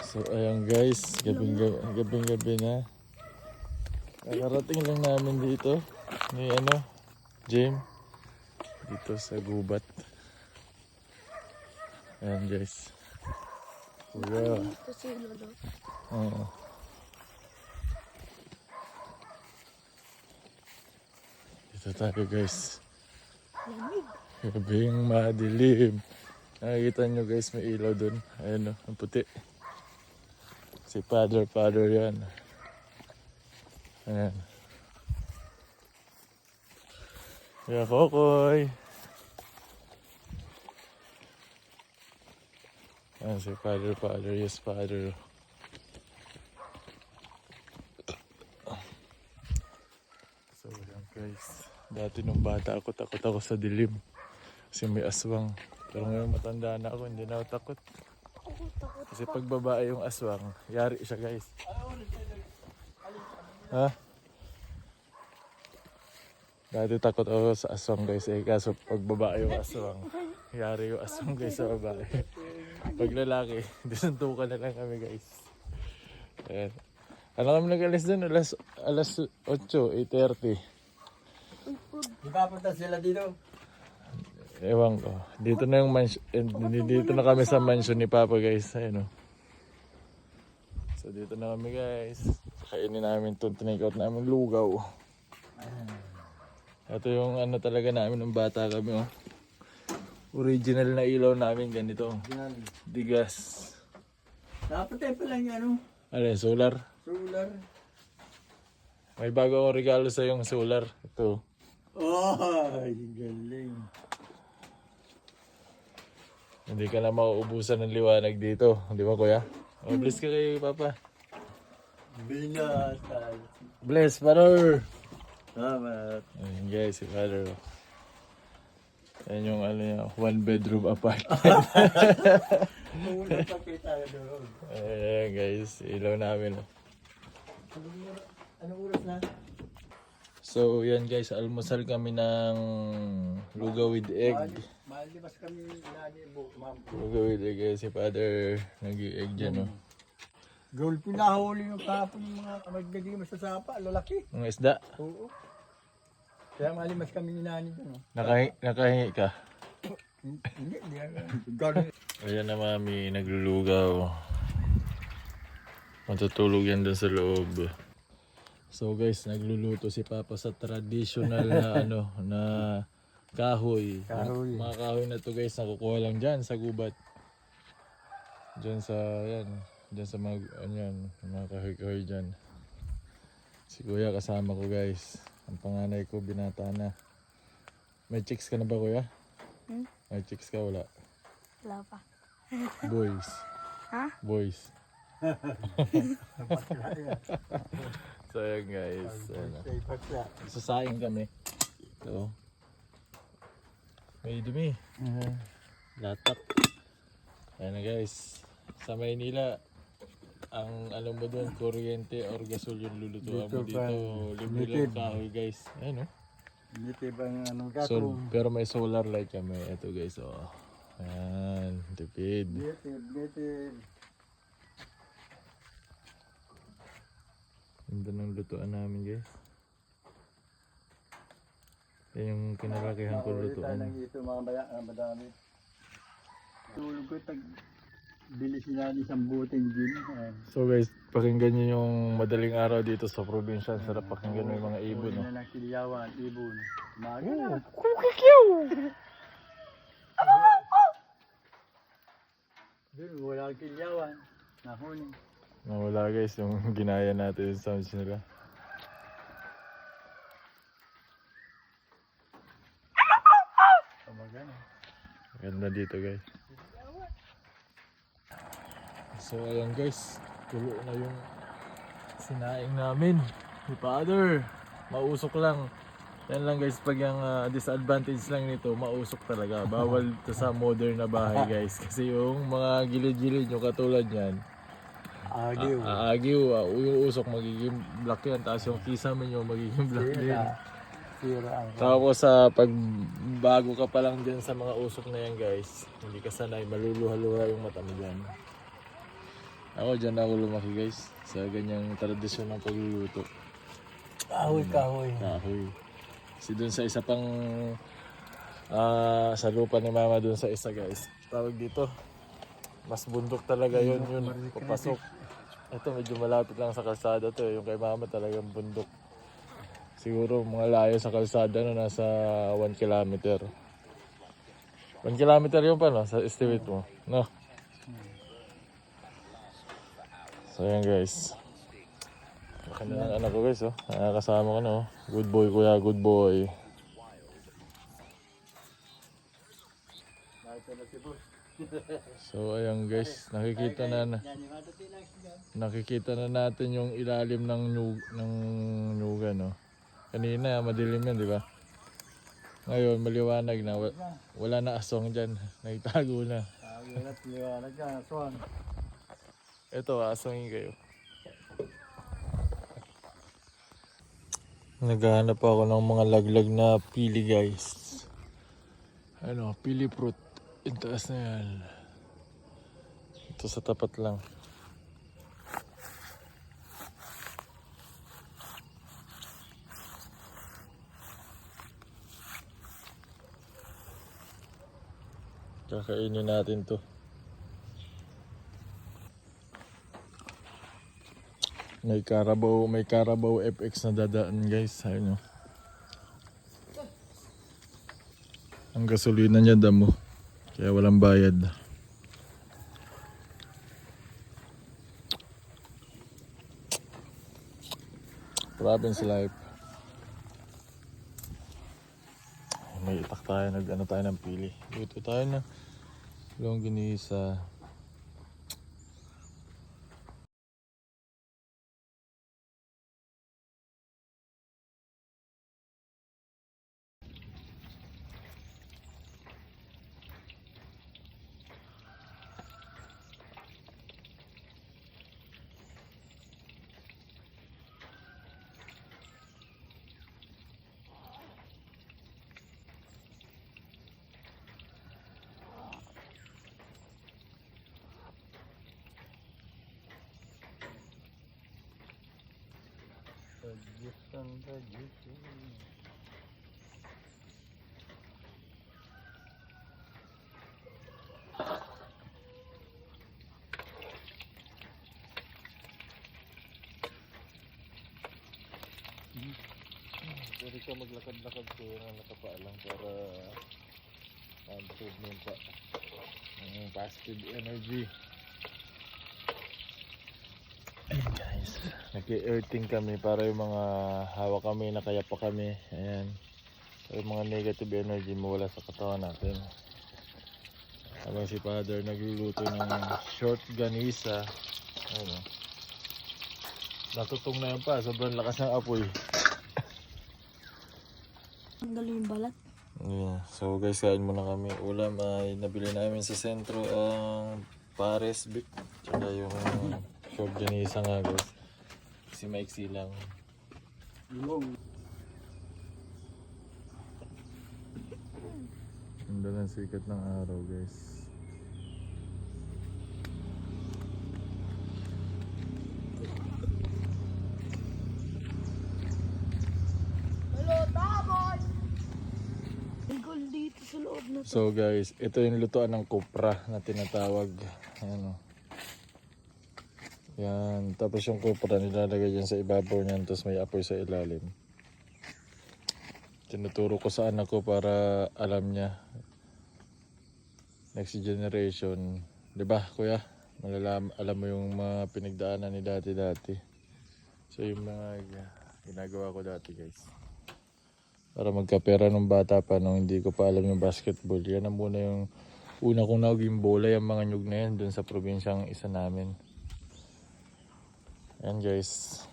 So ayan guys, gabing-gabi na. Nakarating lang namin dito ni Jim dito sa gubat. Ayan guys. Kuya. Ito si Lolo. Oo. Dito tayo guys. Lamig. Gabing madilim. Nakikita nyo guys, may ilaw dun. Ayan o, ang puti. Si Father yan. Ayan. Kaya Kokoy. Ayan si Father, yes Father. So ayan guys. Dati nung bata ako, takot ako sa dilim. Kasi may aswang. Pero ngayon matanda na ako, hindi na ako takot. Takot. Kasi pag babae yung aswang, yari siya guys. Ha? Dati takot ako sa aswang guys kaso pag babae yung aswang, yari yung aswang guys sa babae. Pag lalaki, disuntukan na lang kami guys. Ayan. Ano kami nag-alis dun? Alas 8, 8:30. Di ba punta sila dito? Ewan ko. Dito na yung mansion. Dito na kami sa mansion ni Papa guys. Ayun o. So dito na kami guys. Kainin namin itong tinake-out namin lugaw. Ito yung talaga namin ng bata kami oh. Original na ilaw namin ganito. Yan. Digas. Napatay pa lang yan Ano solar? Solar. May bago akong regalo sa yung solar. Ito. Ay, galing. Hindi ka na mauubusan ng liwanag dito. Di ba kuya? Oh, bless ka kay Papa. Binatay. Bless, Father! Salamat. Ayun guys, si Father. Yan yung niya, 1 bedroom apartment. Pumunta pa kayo tayo doon. Ayan guys, ilaw namin. Anong oras na? So yan guys, almusal kami ng lugaw with egg. Malibas kami nani ma'am. Lugaw with egg guys, si Father nag-i-egg dyan oh. Gold po nahuli yung kahapon yung mga magdaging sa sapa, lalaki. Ang isda, Oo. Kaya malimas kami ni nani doon. nakahingi ka. Hindi, gano'n. Ayan na mami, naglulugaw. Matutulog yan dun sa loob. So guys, nagluluto si Papa sa traditional na na kahoy. Kahoy. Mga kahoy na to guys, nakukuha lang dyan sa gubat. Dyan sa, dyan sa mga, mga kahoy-kahoy dyan. Si Kuya kasama ko guys. Ang panganay ko, binata na. May chicks ka na ba Kuya? May chicks ka, wala? Wala pa. Boys. Ha? Boys. So ayan guys. Sasaing kami. So. May dumi. Latak. Ayan na guys. Sa Maynila, ang alam mo doon, kuryente or gasol yung lulutuan mo dito. Libre lang kahoy guys. Ayan o. Hindi tibang So, pero may solar light kami. Ito guys oh. Ayan. Tipid. Native. Ganda ng lutuan namin guys. Yan yung kinalakihan ko lutuan. Ito mga madami. Tulog ko bilis na isang buteng gin. So guys, pakinggan nyo yung madaling araw dito sa probinsya. Sarap pakinggan mo yung mga ibon. No? Na ng Kiliyawan, ibon. Umaga na. Wala kang Kiliyawan. Nahuni. Nawala guys yung ginaya natin yung sounds nila. Umaga na. Ganda dito guys. So ayan guys, tulo na yung sinaing namin ni Father. Mausok lang. Yan lang guys, pag yung disadvantage lang nito, mausok talaga. Bawal ito sa modern na bahay guys. Kasi yung mga gilid-gilid yung katulad yan, Agiw. aagiw, yung usok magiging black yan. Tapos yung kisame nyo magiging black din. Sira ang Tapos pag bago ka pa lang din sa mga usok na yan guys, hindi ka sanay, maluluha-luha yung mata mo dyan. Ako dyan ako lumaki guys. Sa ganyang tradisyon ng pagluluto. Kahoy. Kahoy. Kasi dun sa isa pang sa lupa ni mama dun sa isa guys. Tawag dito. Mas bundok talaga yun papasok. Ito medyo malapit lang sa kalsada to. Yung kay mama talagang bundok. Siguro mga layo sa kalsada no, nasa 1 kilometer. 1 kilometer yun pa no, sa estimate mo. No? So yan guys. Akin na ang anak ko guys oh. Nakakasama ko no. Good boy kuya, good boy. So ayan guys, nakikita na natin yung ilalim ng nyuga no. Kanina madilim yan, di ba? Ngayon maliwanag na, wala na aswang diyan, nagtago na. Liwanag yan, aswang. Ito, aswangin kayo. Naghahanap ako ng mga laglag na pili guys. Ano, pili fruit. Yung taas na yan. Ito sa tapat lang. Kakainin natin to. May Carabao FX na dadaan guys. Ayun o. Ang gasolina niya damo. Kaya walang bayad. Province life. May itak tayo, nag-ano tayo ng pili. Luto tayo ng longganisa. Pwede ka maglakad-lakad ko na nakapaalang para ma-improvement pa ng positive energy. Ayan guys, nag-earthing kami para yung mga hawak kami, nakayapa kami. Ayan, para yung mga negative energy mawala sa katawan natin. Habang si Father nagluluto ng short ganisa. Ayun o, natutong na yan pa, sobrang lakas ng apoy. Ang galing yung balat. Yeah. So guys, kain muna kami. Ulam ay nabili namin sa sentro ang pares beef. Tsaka yung short ganisa nga guys. Kasi maiksi lang. Ang dalang sikat ng araw guys. Hello, Tabon! May gold dito sa loob na to. So guys, ito yung lutuan ng kopra na tinatawag. Ayan o. Yan. Tapos yung kopra nilalagay dyan sa ibabaw niyan. Tapos may apoy sa ilalim. Tinuturo ko sa anak ko para alam niya. Next generation. Diba kuya? Alam mo yung mga pinagdaanan ni dati. So yung mga ginagawa ko dati guys. Para magkapera nung bata pa nung hindi ko pa alam yung basketball. Yan ang muna yung una kong naging bola yung mga nyug na yan dun sa probinsyang isa namin. Ayan guys.